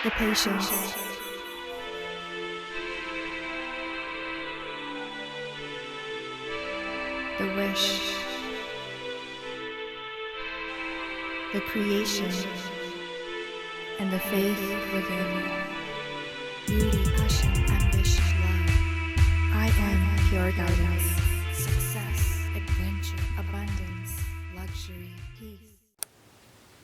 the patience, the wish, the creation, and the faith within. Beauty, passion, ambition, love. I am pure guidance. Success, adventure, abundance, luxury, peace.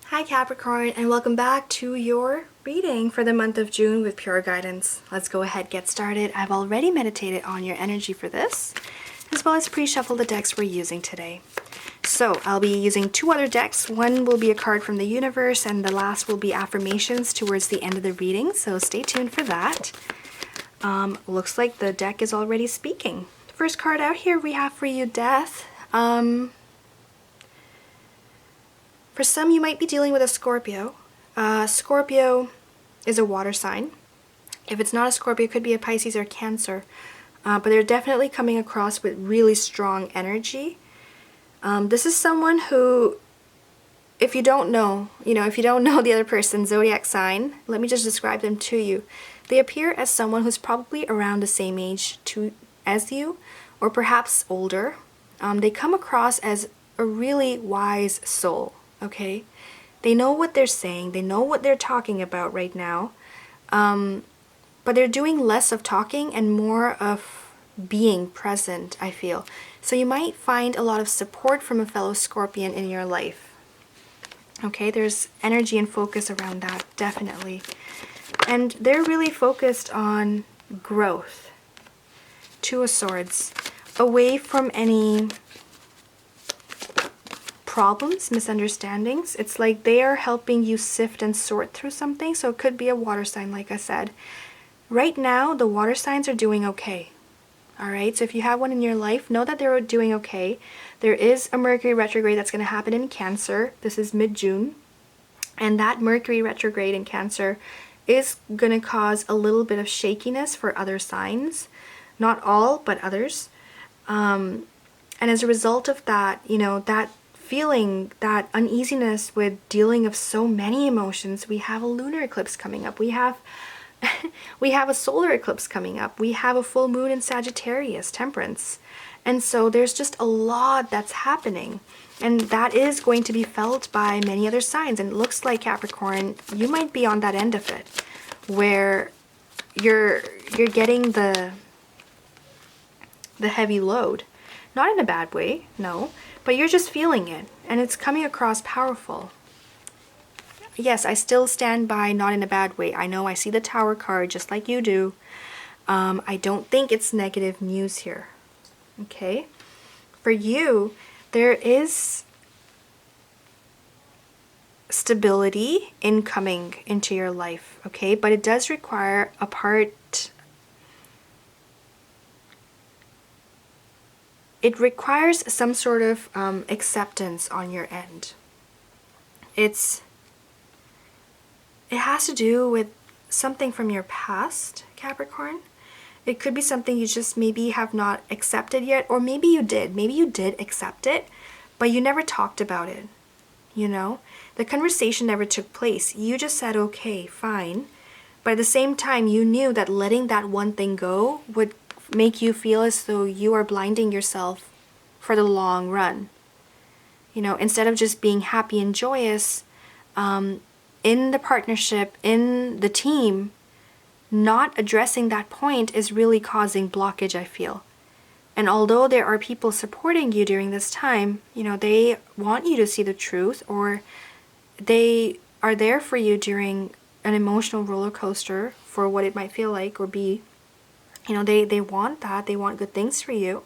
Hi Capricorn, and welcome back to your reading for the month of June with Pure Guidance. Let's go ahead, get started. I've already meditated on your energy for this, as well as pre-shuffle the decks we're using today. So I'll be using two other decks. One will be a card from the universe, and the last will be affirmations towards the end of the reading, so stay tuned for that. Looks like the deck is already speaking. The first card out here we have for you, Death. For some, you might be dealing with a Scorpio. Scorpio is a water sign. If it's not a Scorpio, it could be a Pisces or Cancer. But they're definitely coming across with really strong energy. This is someone who, if you don't know the other person's zodiac sign, let me just describe them to you. They appear as someone who's probably around the same age as you, or perhaps older. They come across as a really wise soul, okay? They know what they're saying, they know what they're talking about right now, but they're doing less of talking and more of being present, I feel. So you might find a lot of support from a fellow Scorpion in your life. Okay, there's energy and focus around that, definitely. And they're really focused on growth. Two of Swords. Away from any problems, misunderstandings. It's like they are helping you sift and sort through something. So it could be a water sign, like I said. Right now, the water signs are doing okay. Alright, so if you have one in your life, know that they're doing okay. There is a Mercury retrograde that's going to happen in Cancer. This is mid-June. And that Mercury retrograde in Cancer is going to cause a little bit of shakiness for other signs. Not all, but others. And as a result of that, that feeling, that uneasiness with dealing of so many emotions, we have a lunar eclipse coming up. We have a solar eclipse coming up. We have a full moon in Sagittarius, Temperance. And so there's just a lot that's happening. And that is going to be felt by many other signs. And it looks like, Capricorn, you might be on that end of it, where you're getting the heavy load. Not in a bad way, no. But you're just feeling it. And it's coming across powerful. Yes, I still stand by not in a bad way. I know I see the Tower card just like you do. I don't think it's negative news here. Okay? For you, there is stability incoming into your life, okay? But it does require a part... It requires some sort of acceptance on your end. It has to do with something from your past, Capricorn. It could be something you just maybe have not accepted yet, or maybe you did. Maybe you did accept it, but you never talked about it, The conversation never took place. You just said, okay, fine. But at the same time, you knew that letting that one thing go would make you feel as though you are blinding yourself for the long run. Instead of just being happy and joyous, in the partnership, in the team, not addressing that point is really causing blockage, I feel. And although there are people supporting you during this time, they want you to see the truth, or they are there for you during an emotional roller coaster for what it might feel like or be. They want that. They want good things for you.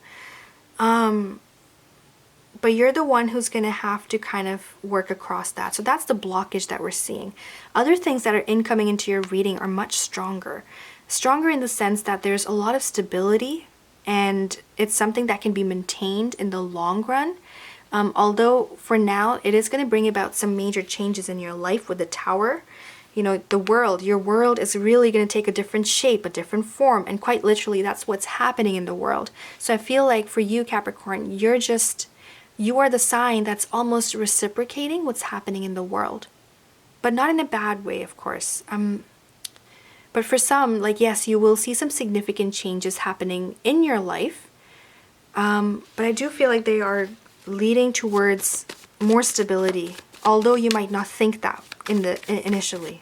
But you're the one who's going to have to kind of work across that. So that's the blockage that we're seeing. Other things that are incoming into your reading are much stronger. Stronger in the sense that there's a lot of stability, and it's something that can be maintained in the long run. Although for now, it is going to bring about some major changes in your life with the Tower. Your world is really going to take a different shape, a different form, and quite literally that's what's happening in the world. So I feel like for you, Capricorn, you are the sign that's almost reciprocating what's happening in the world. But not in a bad way, of course. But for some, like, yes, you will see some significant changes happening in your life. But I do feel like they are leading towards more stability, although you might not think that initially.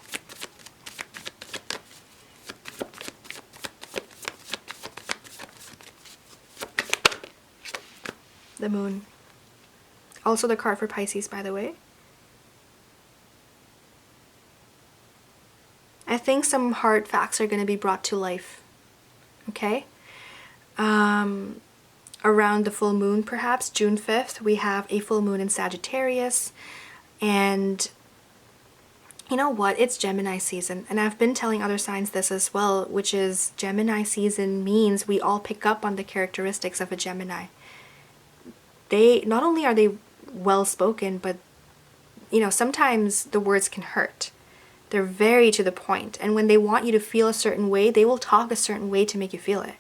The moon. Also the card for Pisces, by the way. I think some hard facts are going to be brought to life. Okay? Around the full moon, perhaps, June 5th, we have a full moon in Sagittarius. And you know what? It's Gemini season. And I've been telling other signs this as well, which is Gemini season means we all pick up on the characteristics of a Gemini. They, not only are they well spoken, but you know, sometimes the words can hurt. They're very to the point. And when they want you to feel a certain way, they will talk a certain way to make you feel it.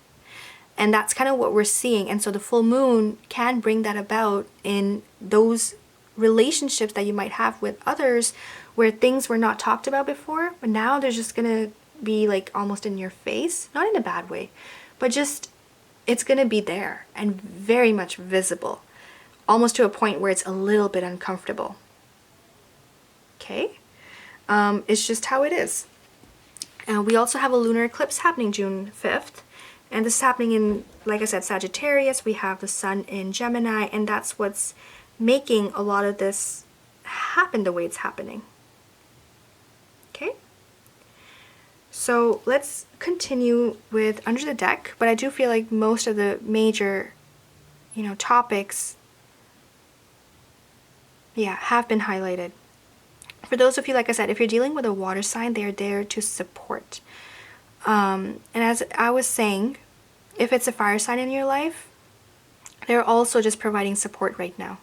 And that's kind of what we're seeing. And so the full moon can bring that about in those relationships that you might have with others where things were not talked about before, but now they're just gonna be like almost in your face, not in a bad way, but just it's gonna be there and very much visible, almost to a point where it's a little bit uncomfortable. Okay? It's just how it is. We also have a lunar eclipse happening June 5th. And this is happening in, like I said, Sagittarius. We have the sun in Gemini. And that's what's making a lot of this happen the way it's happening. Okay? So let's continue with Under the Deck. But I do feel like most of the major, you know, topics, yeah, have been highlighted. For those of you, like I said, if you're dealing with a water sign, they're there to support. And as I was saying, if it's a fire sign in your life, they're also just providing support right now.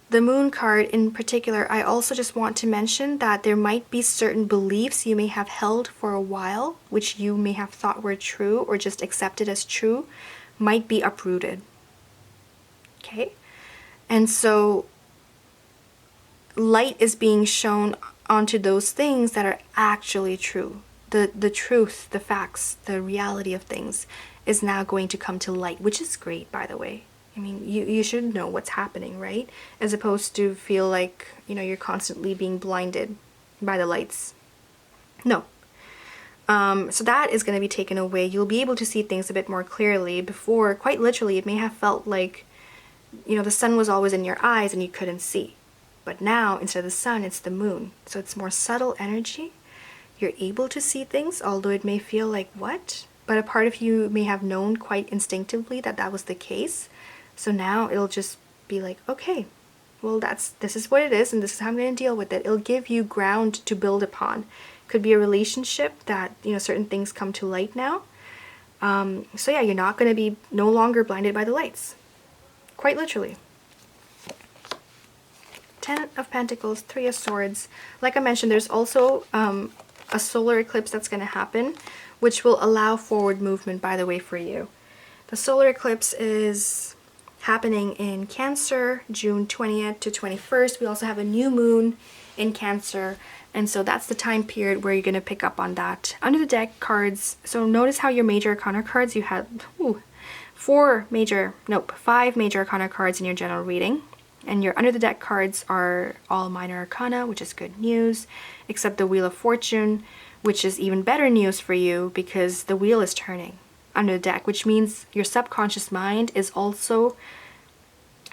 The moon card in particular, I also just want to mention that there might be certain beliefs you may have held for a while, which you may have thought were true or just accepted as true, might be uprooted. Okay? And so light is being shown onto those things that are actually true. The truth, the facts, the reality of things is now going to come to light, which is great, by the way. I mean, you should know what's happening, right? As opposed to feel like, you know, you're constantly being blinded by the lights. No. So that is going to be taken away. You'll be able to see things a bit more clearly. Before, quite literally, it may have felt like, you know, the sun was always in your eyes and you couldn't see. But now, instead of the sun, it's the moon. So it's more subtle energy. You're able to see things, although it may feel like, what? But a part of you may have known quite instinctively that that was the case. So now it'll just be like, okay, well, this is what it is, and this is how I'm going to deal with it. It'll give you ground to build upon. Could be a relationship that, you know, certain things come to light now. So yeah, you're not going to be no longer blinded by the lights. Quite literally. 10 of Pentacles, 3 of Swords. Like I mentioned, there's also a solar eclipse that's going to happen, which will allow forward movement, by the way, for you. The solar eclipse is happening in Cancer, June 20th to 21st. We also have a new moon in Cancer, and so that's the time period where you're going to pick up on that. Under the deck cards, so notice how your major arcana cards, you had 5 major arcana cards in your general reading. And your under the deck cards are all minor arcana, which is good news, except the Wheel of Fortune, which is even better news for you because the wheel is turning under the deck, which means your subconscious mind is also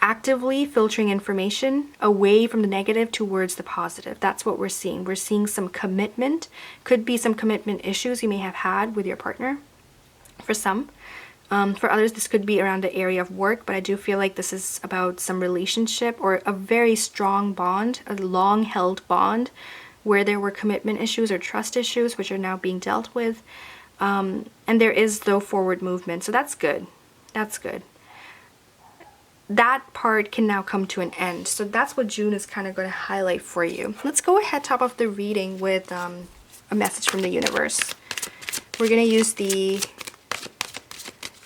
actively filtering information away from the negative towards the positive. That's what we're seeing. We're seeing some commitment. Could be some commitment issues you may have had with your partner for some. For others, this could be around the area of work, but I do feel like this is about some relationship or a very strong bond, a long-held bond where there were commitment issues or trust issues, which are now being dealt with. And there is, though, forward movement, so that's good. That's good. That part can now come to an end. So that's what June is kind of going to highlight for you. Let's go ahead, top of the reading with a message from the universe. We're going to use the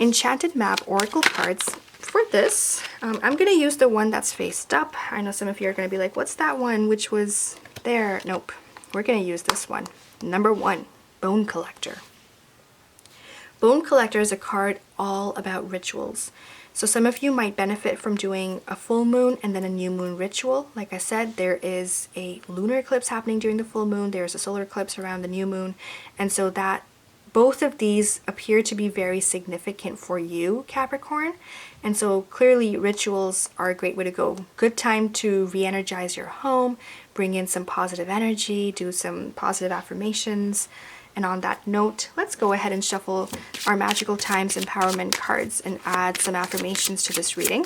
Enchanted Map Oracle cards for this. I'm going to use the one that's faced up. I know some of you are going to be like, what's that one which was there? Nope. We're going to use this one. Number 1. Bone Collector. Bone Collector is a card all about rituals. So some of you might benefit from doing a full moon and then a new moon ritual. Like I said, there is a lunar eclipse happening during the full moon. There's a solar eclipse around the new moon. And so that both of these appear to be very significant for you, Capricorn. And so clearly rituals are a great way to go. Good time to re-energize your home, bring in some positive energy, do some positive affirmations. And on that note, let's go ahead and shuffle our Magical Times Empowerment cards and add some affirmations to this reading.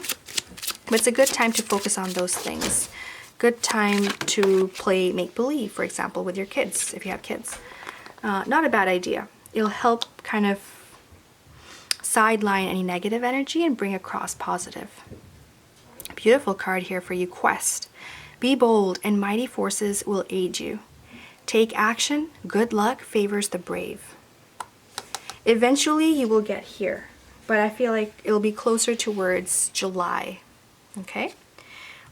But it's a good time to focus on those things. Good time to play make-believe, for example, with your kids, if you have kids. Not a bad idea. It'll help kind of sideline any negative energy and bring across positive. Beautiful card here for you, Quest. Be bold and mighty forces will aid you. Take action, good luck favors the brave. Eventually you will get here, but I feel like it'll be closer towards July. Okay,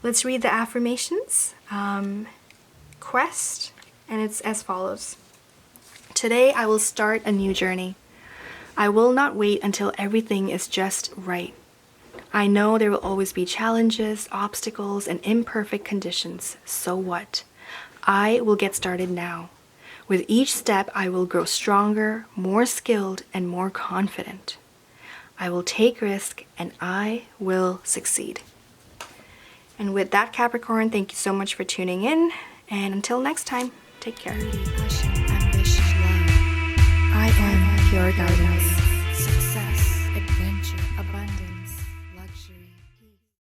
let's read the affirmations. Quest, and it's as follows. Today I will start a new journey. I will not wait until everything is just right. I know there will always be challenges, obstacles, and imperfect conditions. So what? I will get started now. With each step, I will grow stronger, more skilled, and more confident. I will take risk, and I will succeed. And with that, Capricorn, thank you so much for tuning in. And until next time, take care. Beauty, passion, ambition, love. I am pure guidance.